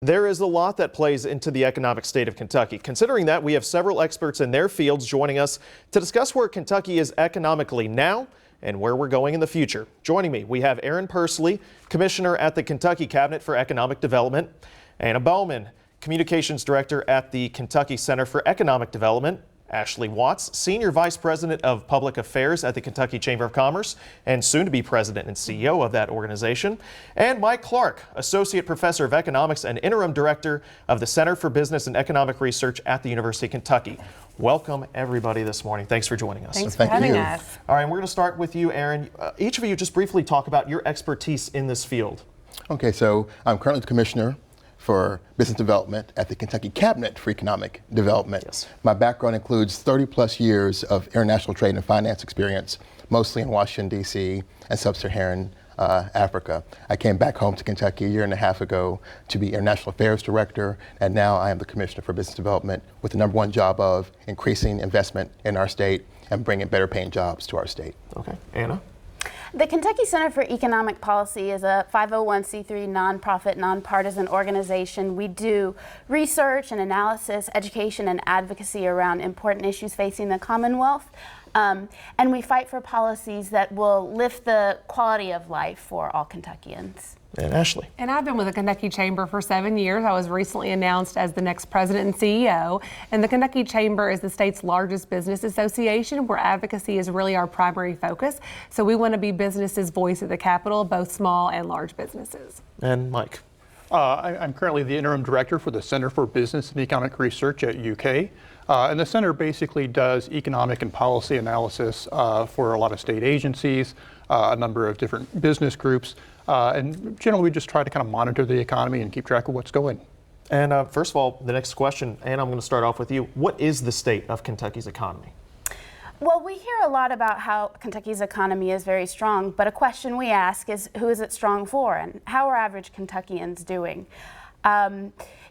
There is a lot that plays into the economic state of Kentucky. Considering that, we have several experts in their fields joining us to discuss where Kentucky is economically now and where we're going in the future. Joining me, we have Aaron Pursley, Commissioner at the Kentucky Cabinet for Economic Development, Anna Bowman, Communications Director at the Kentucky Center for Economic Development, Ashley Watts, Senior Vice President of Public Affairs at the Kentucky Chamber of Commerce and soon to be President and CEO of that organization, and Mike Clark, Associate Professor of Economics and Interim Director of the Center for Business and Economic Research at the University of Kentucky. Welcome everybody this morning. Thanks for joining us. Thanks for having us. All right, we're going to start with you, Aaron. Each of you just briefly talk about your expertise in this field. Okay, so I'm currently the Commissioner for Business Development at the Kentucky Cabinet for Economic Development. Yes. My background includes 30 plus years of international trade and finance experience, mostly in Washington, D.C. and sub-Saharan Africa. I came back home to Kentucky a year and a half ago to be International Affairs Director, and now I am the Commissioner for Business Development with the #1 job of increasing investment in our state and bringing better paying jobs to our state. Okay, Anna? The Kentucky Center for Economic Policy is a 501c3 nonprofit, nonpartisan organization. We do research and analysis, education and advocacy around important issues facing the Commonwealth. And we fight for policies that will lift the quality of life for all Kentuckians. And Ashley. And I've been with the Kentucky Chamber for 7 years. I was recently announced as the next president and CEO. And the Kentucky Chamber is the state's largest business association where advocacy is really our primary focus. So we want to be businesses' voice at the Capitol, both small and large businesses. And Mike. I'm currently the interim director for the Center for Business and Economic Research at UK. And the center basically does economic and policy analysis for a lot of state agencies, a number of different business groups. And generally, we just try to kind of monitor the economy and keep track of what's going. And first of all, the next question, Anna, I'm going to start off with you. What is the state of Kentucky's economy? Well, we hear a lot about how Kentucky's economy is very strong, but a question we ask is, who is it strong for, and how are average Kentuckians doing?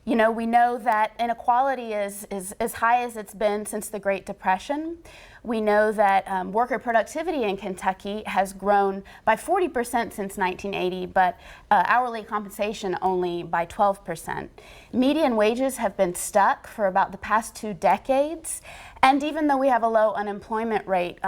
You know, we know that inequality is as high as it's been since the Great Depression. We know that worker productivity in Kentucky has grown by 40% since 1980, but hourly compensation only by 12%. Median wages have been stuck for about the past 2 decades. And even though we have a low unemployment rate,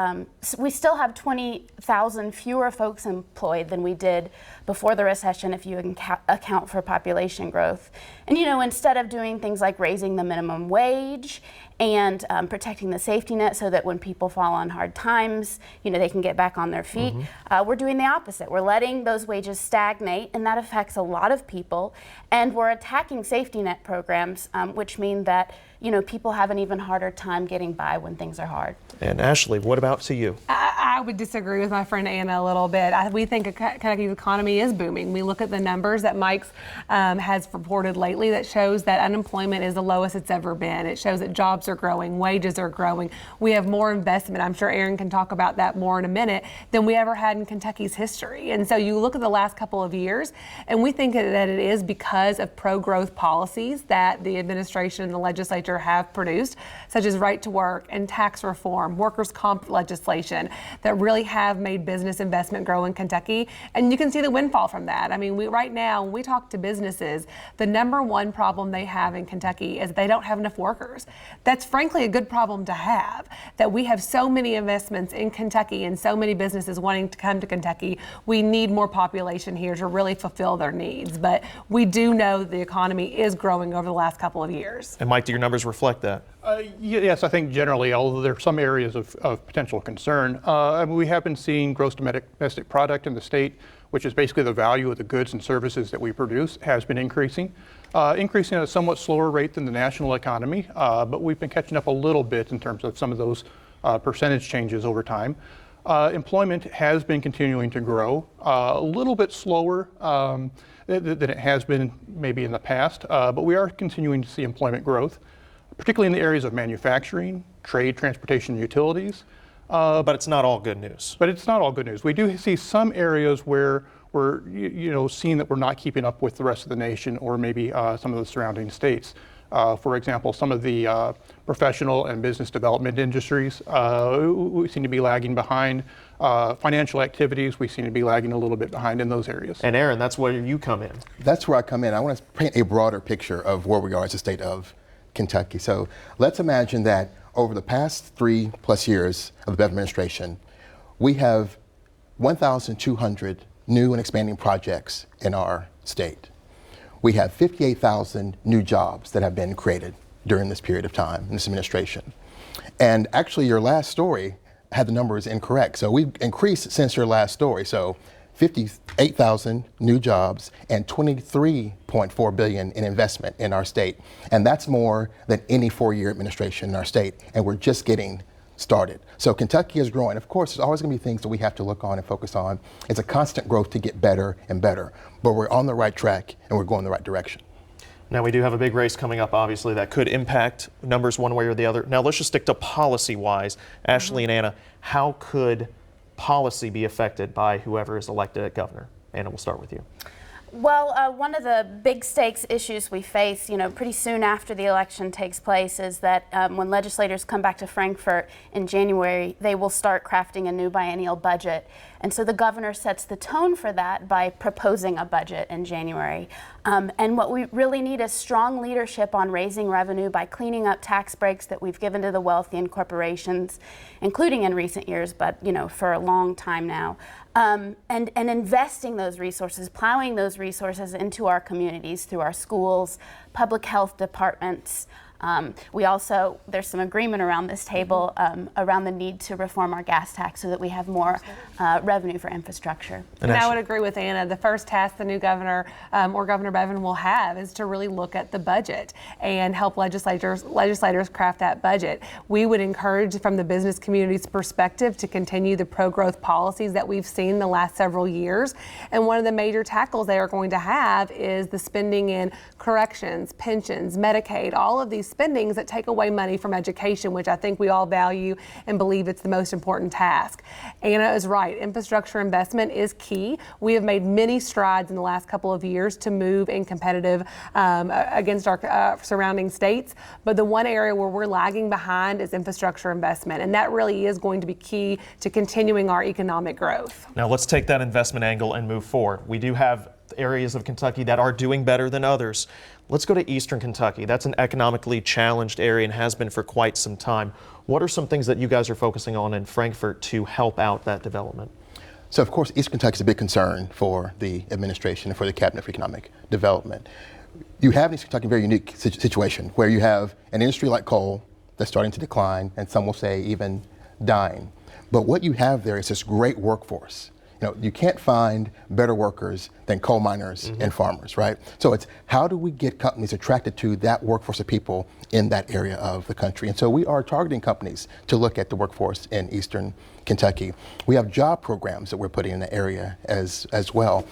we still have 20,000 fewer folks employed than we did before the recession if you account for population growth. And you know, instead of doing things like raising the minimum wage and protecting the safety net so that when people fall on hard times, you know, they can get back on their feet, we're doing the opposite. We're letting those wages stagnate, and that affects a lot of people. And we're attacking safety net programs, which mean that, you know, people have an even harder time getting by when things are hard. And Ashley, what about to you? I would disagree with my friend Anna a little bit. We think Kentucky's economy is booming. We look at the numbers that Mike's has reported lately that shows that unemployment is the lowest it's ever been. It shows that jobs are growing, wages are growing. We have more investment, I'm sure Aaron can talk about that more in a minute, than we ever had in Kentucky's history. And so you look at the last couple of years, and we think that it is because of pro-growth policies that the administration and the legislature have produced, such as right to work and tax reform, workers' comp legislation, that really have made business investment grow in Kentucky. And you can see the windfall from that. I mean, right now, when we talk to businesses, the #1 problem they have in Kentucky is they don't have enough workers. That's frankly a good problem to have, that we have so many investments in Kentucky and so many businesses wanting to come to Kentucky. We need more population here to really fulfill their needs. But we do know that the economy is growing over the last couple of years. And Mike, do your numbers reflect that? Yes, I think generally, although there are some areas of potential concern, we have been seeing gross domestic product in the state, which is basically the value of the goods and services that we produce, has been increasing at a somewhat slower rate than the national economy, but we've been catching up a little bit in terms of some of those percentage changes over time. Employment has been continuing to grow, a little bit slower than it has been maybe in the past, but we are continuing to see employment growth, particularly in the areas of manufacturing, trade, transportation, and utilities. But it's not all good news. But it's not all good news. We do see some areas where we're seeing that we're not keeping up with the rest of the nation or maybe some of the surrounding states. For example, some of the professional and business development industries, we seem to be lagging behind. Financial activities, we seem to be lagging a little bit behind in those areas. And Aaron, that's where you come in. That's where I come in. I want to paint a broader picture of where we are as a state of Kentucky. So let's imagine that over the past 3+ years of the Bev administration, we have 1,200 new and expanding projects in our state. We have 58,000 new jobs that have been created during this period of time in this administration. And actually, your last story had the numbers incorrect. So we've increased since your last story. So 58,000 new jobs and $23.4 billion in investment in our state. And that's more than any 4-year administration in our state. And we're just getting started. So Kentucky is growing. Of course, there's always going to be things that we have to look on and focus on. It's a constant growth to get better and better. But we're on the right track and we're going the right direction. Now, we do have a big race coming up, obviously, that could impact numbers one way or the other. Now, let's just stick to policy-wise. Ashley and Anna, how could policy be affected by whoever is elected as governor? Anna, we'll start with you. Well, one of the big stakes issues we face, pretty soon after the election takes place is that when legislators come back to Frankfort in January, they will start crafting a new biennial budget. And so the governor sets the tone for that by proposing a budget in January. And what we really need is strong leadership on raising revenue by cleaning up tax breaks that we've given to the wealthy and corporations, including in recent years, but for a long time now. And investing those resources, plowing those resources into our communities through our schools, public health departments. There's some agreement around this table around the need to reform our gas tax so that we have more revenue for infrastructure. And I would agree with Anna. The first task the new governor or Governor Bevin will have is to really look at the budget and help legislators craft that budget. We would encourage, from the business community's perspective, to continue the pro-growth policies that we've seen the last several years. And one of the major tackles they are going to have is the spending in corrections, pensions, Medicaid, all of these spendings that take away money from education, which I think we all value and believe it's the most important task. Anna is right. Infrastructure investment is key. We have made many strides in the last couple of years to move in competitive against our surrounding states. But the one area where we're lagging behind is infrastructure investment. And that really is going to be key to continuing our economic growth. Now let's take that investment angle and move forward. We do have areas of Kentucky that are doing better than others. Let's go to Eastern Kentucky. That's an economically challenged area and has been for quite some time. What are some things that you guys are focusing on in Frankfort to help out that development? So of course, Eastern Kentucky is a big concern for the administration and for the Cabinet for Economic Development. You have in Eastern Kentucky a very unique situation where you have an industry like coal that's starting to decline, and some will say even dying. But what you have there is this great workforce. You can't find better workers than coal miners and farmers, right? So it's how do we get companies attracted to that workforce of people in that area of the country? And so we are targeting companies to look at the workforce in Eastern Kentucky. We have job programs that we're putting in the area as well.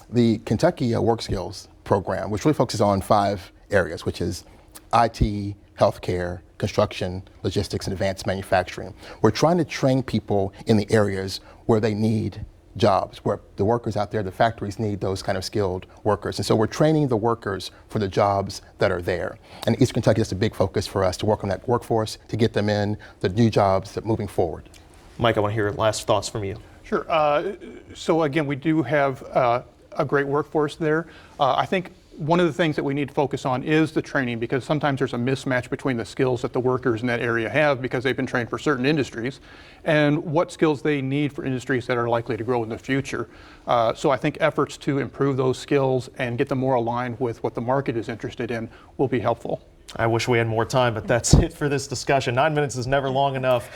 The Kentucky Work Skills Program, which really focuses on 5 areas, which is IT, healthcare, construction, logistics, and advanced manufacturing. We're trying to train people in the areas where they need jobs, where the workers out there, the factories need those kind of skilled workers. And so we're training the workers for the jobs that are there. And Eastern Kentucky is a big focus for us to work on that workforce, to get them in the new jobs that moving forward. Mike, I want to hear last thoughts from you. Sure. So again, we do have a great workforce there. I think one of the things that we need to focus on is the training, because sometimes there's a mismatch between the skills that the workers in that area have because they've been trained for certain industries and what skills they need for industries that are likely to grow in the future. So I think efforts to improve those skills and get them more aligned with what the market is interested in will be helpful. I wish we had more time, but that's it for this discussion. 9 minutes is never long enough.